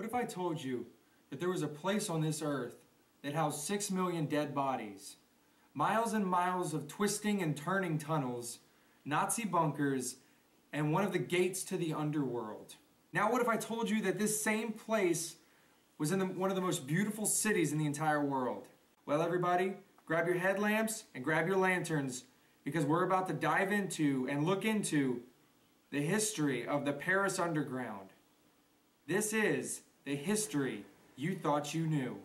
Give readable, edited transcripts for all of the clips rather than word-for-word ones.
What if I told you that there was a place on this earth that housed 6 million dead bodies, miles and miles of twisting and turning tunnels, Nazi bunkers, and one of the gates to the underworld? Now what if I told you that this same place was in one of the most beautiful cities in the entire world? Well, everybody, grab your headlamps and grab your lanterns, because we're about to dive into and look into the history of the Paris Underground. This is the history you thought you knew.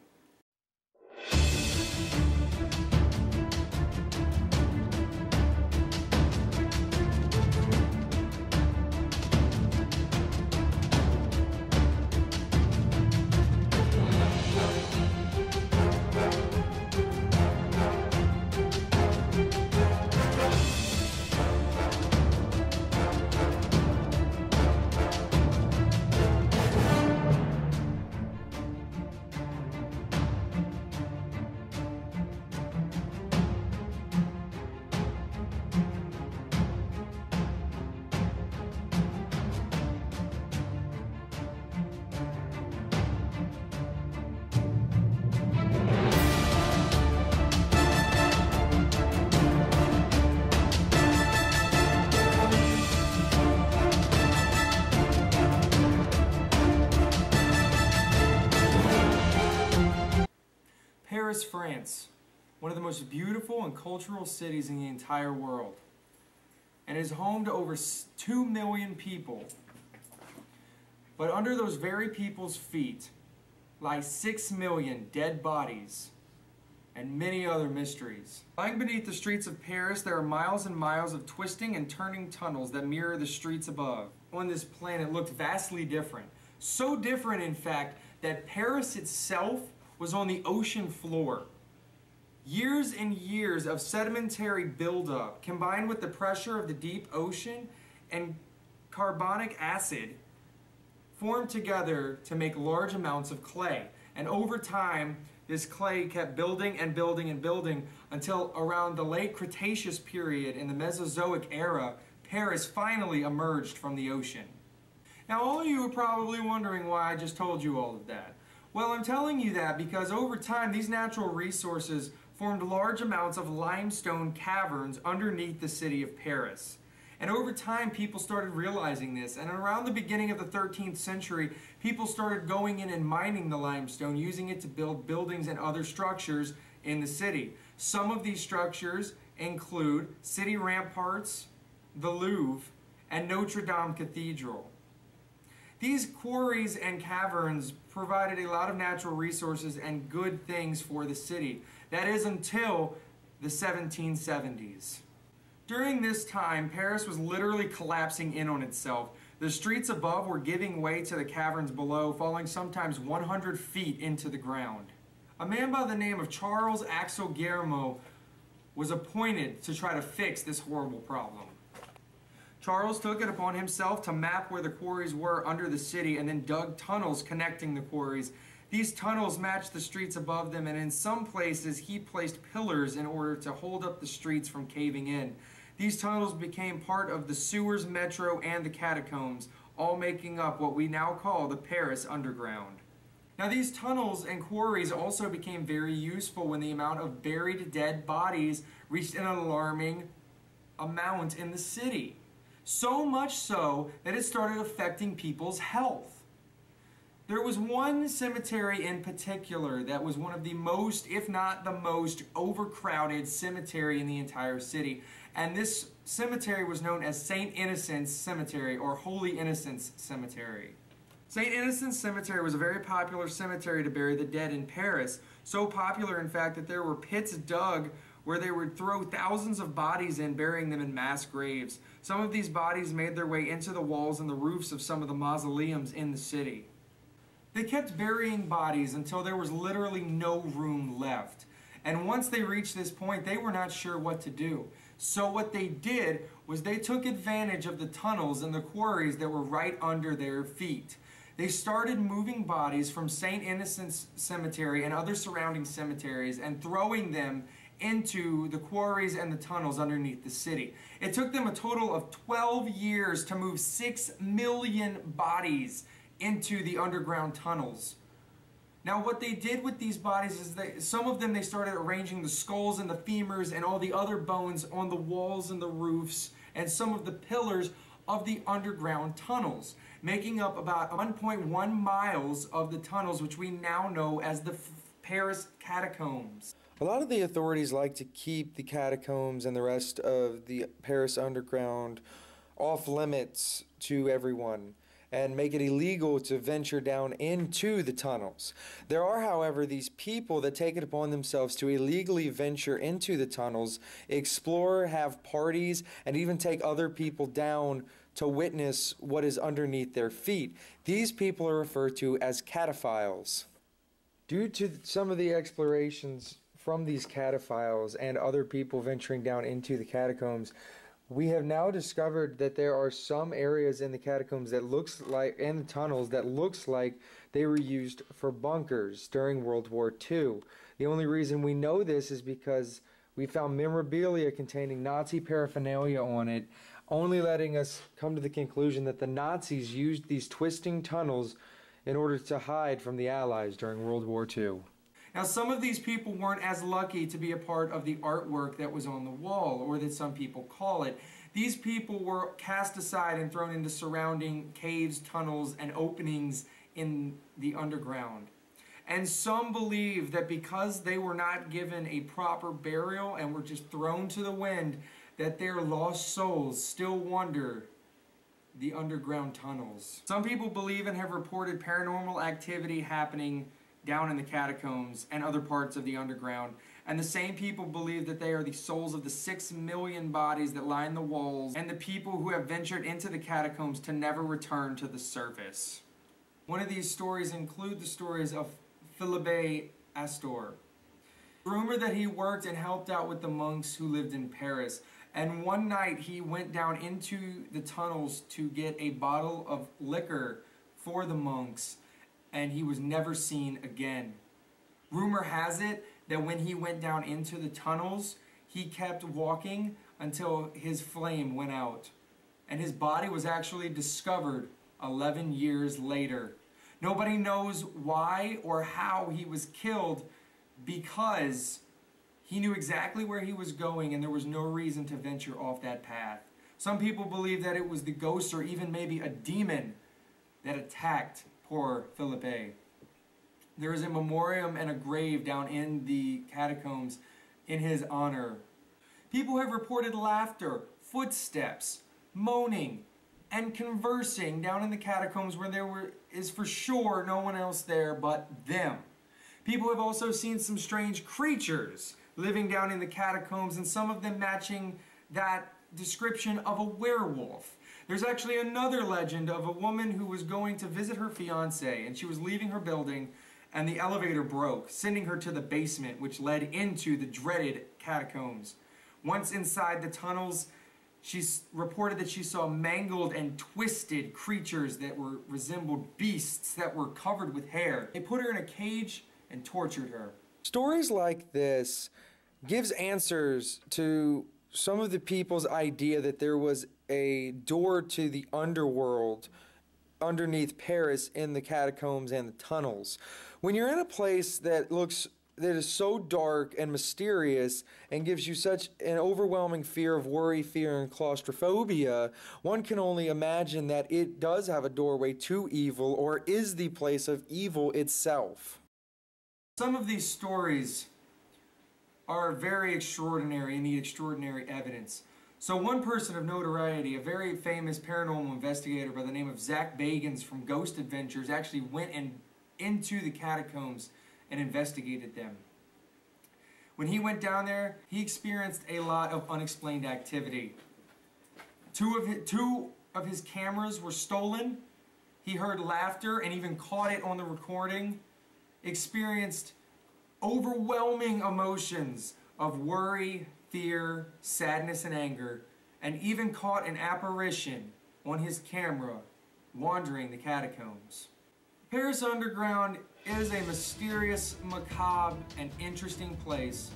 Paris, France, one of the most beautiful and cultural cities in the entire world, and is home to over 2 million people. But under those very people's feet lie 6 million dead bodies and many other mysteries. Lying beneath the streets of Paris, there are miles and miles of twisting and turning tunnels that mirror the streets above. On this planet looked vastly different. So different, in fact, that Paris itself was on the ocean floor. Years and years of sedimentary buildup combined with the pressure of the deep ocean and carbonic acid formed together to make large amounts of clay. And over time, this clay kept building and building and building until around the late Cretaceous period in the Mesozoic era, Paris finally emerged from the ocean. Now, all of you are probably wondering why I just told you all of that. Well, I'm telling you that because over time, these natural resources formed large amounts of limestone caverns underneath the city of Paris. And over time, people started realizing this. And around the beginning of the 13th century, people started going in and mining the limestone, using it to build buildings and other structures in the city. Some of these structures include city ramparts, the Louvre, and Notre Dame Cathedral. These quarries and caverns provided a lot of natural resources and good things for the city. That is until the 1770s. During this time, Paris was literally collapsing in on itself. The streets above were giving way to the caverns below, falling sometimes 100 feet into the ground. A man by the name of Charles Axel Guillermo was appointed to try to fix this horrible problem. Charles took it upon himself to map where the quarries were under the city and then dug tunnels connecting the quarries. These tunnels matched the streets above them, and in some places he placed pillars in order to hold up the streets from caving in. These tunnels became part of the sewers, metro, and the catacombs, all making up what we now call the Paris Underground. Now, these tunnels and quarries also became very useful when the amount of buried dead bodies reached an alarming amount in the city. So much so that it started affecting people's health. There was one cemetery in particular that was one of the most, if not the most, overcrowded cemetery in the entire city. And this cemetery was known as St. Innocent's Cemetery, or Holy Innocents Cemetery. St. Innocent's Cemetery was a very popular cemetery to bury the dead in Paris. So popular, in fact, that there were pits dug where they would throw thousands of bodies in, burying them in mass graves. Some of these bodies made their way into the walls and the roofs of some of the mausoleums in the city. They kept burying bodies until there was literally no room left. And once they reached this point, they were not sure what to do. So what they did was they took advantage of the tunnels and the quarries that were right under their feet. They started moving bodies from St. Innocent's Cemetery and other surrounding cemeteries and throwing them into the quarries and the tunnels underneath the city. It took them a total of 12 years to move 6 million bodies into the underground tunnels. Now what they did with these bodies is some of them they started arranging the skulls and the femurs and all the other bones on the walls and the roofs and some of the pillars of the underground tunnels, making up about 1.1 miles of the tunnels, which we now know as the Paris Catacombs. A lot of the authorities like to keep the catacombs and the rest of the Paris underground off limits to everyone and make it illegal to venture down into the tunnels. There are, however, these people that take it upon themselves to illegally venture into the tunnels, explore, have parties, and even take other people down to witness what is underneath their feet. These people are referred to as cataphiles. Due to some of the explorations from these cataphiles and other people venturing down into the catacombs, we have now discovered that there are some areas in the catacombs that looks like, and the tunnels, that looks like they were used for bunkers during World War II. The only reason we know this is because we found memorabilia containing Nazi paraphernalia on it, only letting us come to the conclusion that the Nazis used these twisting tunnels in order to hide from the Allies during World War II. Now, some of these people weren't as lucky to be a part of the artwork that was on the wall, or that some people call it. These people were cast aside and thrown into surrounding caves, tunnels, and openings in the underground. And some believe that because they were not given a proper burial and were just thrown to the wind, that their lost souls still wander the underground tunnels. Some people believe and have reported paranormal activity happening down in the catacombs and other parts of the underground. And the same people believe that they are the souls of the 6 million bodies that line the walls and the people who have ventured into the catacombs to never return to the surface. One of these stories include the stories of Philippe Astor. Rumor that he worked and helped out with the monks who lived in Paris. And one night he went down into the tunnels to get a bottle of liquor for the monks, and he was never seen again. Rumor has it that when he went down into the tunnels, he kept walking until his flame went out. And his body was actually discovered 11 years later. Nobody knows why or how he was killed, because he knew exactly where he was going and there was no reason to venture off that path. Some people believe that it was the ghost or even maybe a demon that attacked poor Philippe. There is a memoriam and a grave down in the catacombs in his honor. People have reported laughter, footsteps, moaning, and conversing down in the catacombs where there is for sure no one else there but them. People have also seen some strange creatures living down in the catacombs, and some of them matching that description of a werewolf. There's actually another legend of a woman who was going to visit her fiancé, and she was leaving her building, and the elevator broke, sending her to the basement, which led into the dreaded catacombs. Once inside the tunnels, she reported that she saw mangled and twisted creatures that resembled beasts that were covered with hair. They put her in a cage and tortured her. Stories like this gives answers to some of the people's idea that there was a door to the underworld underneath Paris in the catacombs and the tunnels. When you're in a place that is so dark and mysterious and gives you such an overwhelming fear of worry, fear, and claustrophobia, one can only imagine that it does have a doorway to evil, or is the place of evil itself. Some of these stories are very extraordinary and need extraordinary evidence. So one person of notoriety, a very famous paranormal investigator by the name of Zach Bagans from Ghost Adventures, actually went into the catacombs and investigated them. When he went down there, he experienced a lot of unexplained activity. Two of his cameras were stolen. He heard laughter and even caught it on the recording. Experienced overwhelming emotions of worry, fear, sadness, and anger, and even caught an apparition on his camera wandering the catacombs. Paris Underground is a mysterious, macabre, and interesting place,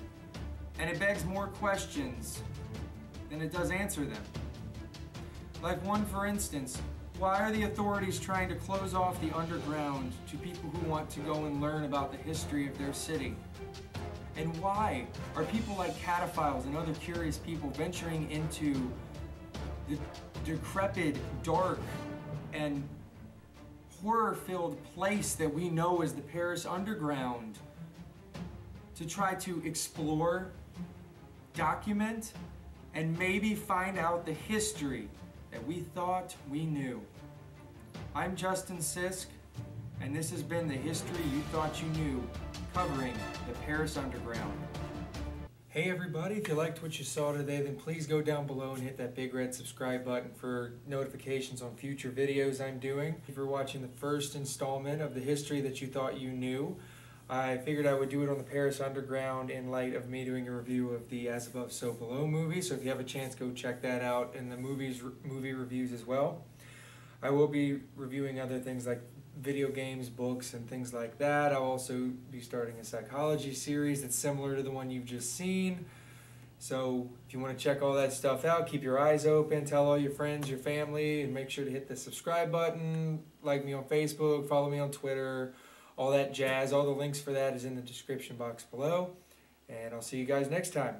and it begs more questions than it does answer them. Like one, for instance, Why are the authorities trying to close off the underground to people who want to go and learn about the history of their city? And why are people like Catacombs and other curious people venturing into the decrepit, dark, and horror-filled place that we know as the Paris Underground to try to explore, document, and maybe find out the history that we thought we knew? I'm Justin Sisk, and this has been the History You Thought You Knew, covering the Paris Underground. Hey everybody, if you liked what you saw today, then please go down below and hit that big red subscribe button for notifications on future videos I'm doing. If you're watching the first installment of the History That You Thought You Knew, I figured I would do it on the Paris Underground in light of me doing a review of the As Above, So Below movie. So if you have a chance, go check that out in the movie reviews as well. I will be reviewing other things like video games, books, and things like that. I'll also be starting a psychology series that's similar to the one you've just seen. So if you want to check all that stuff out, keep your eyes open, tell all your friends, your family, and make sure to hit the subscribe button, like me on Facebook, follow me on Twitter, all that jazz. All the links for that is in the description box below. And I'll see you guys next time.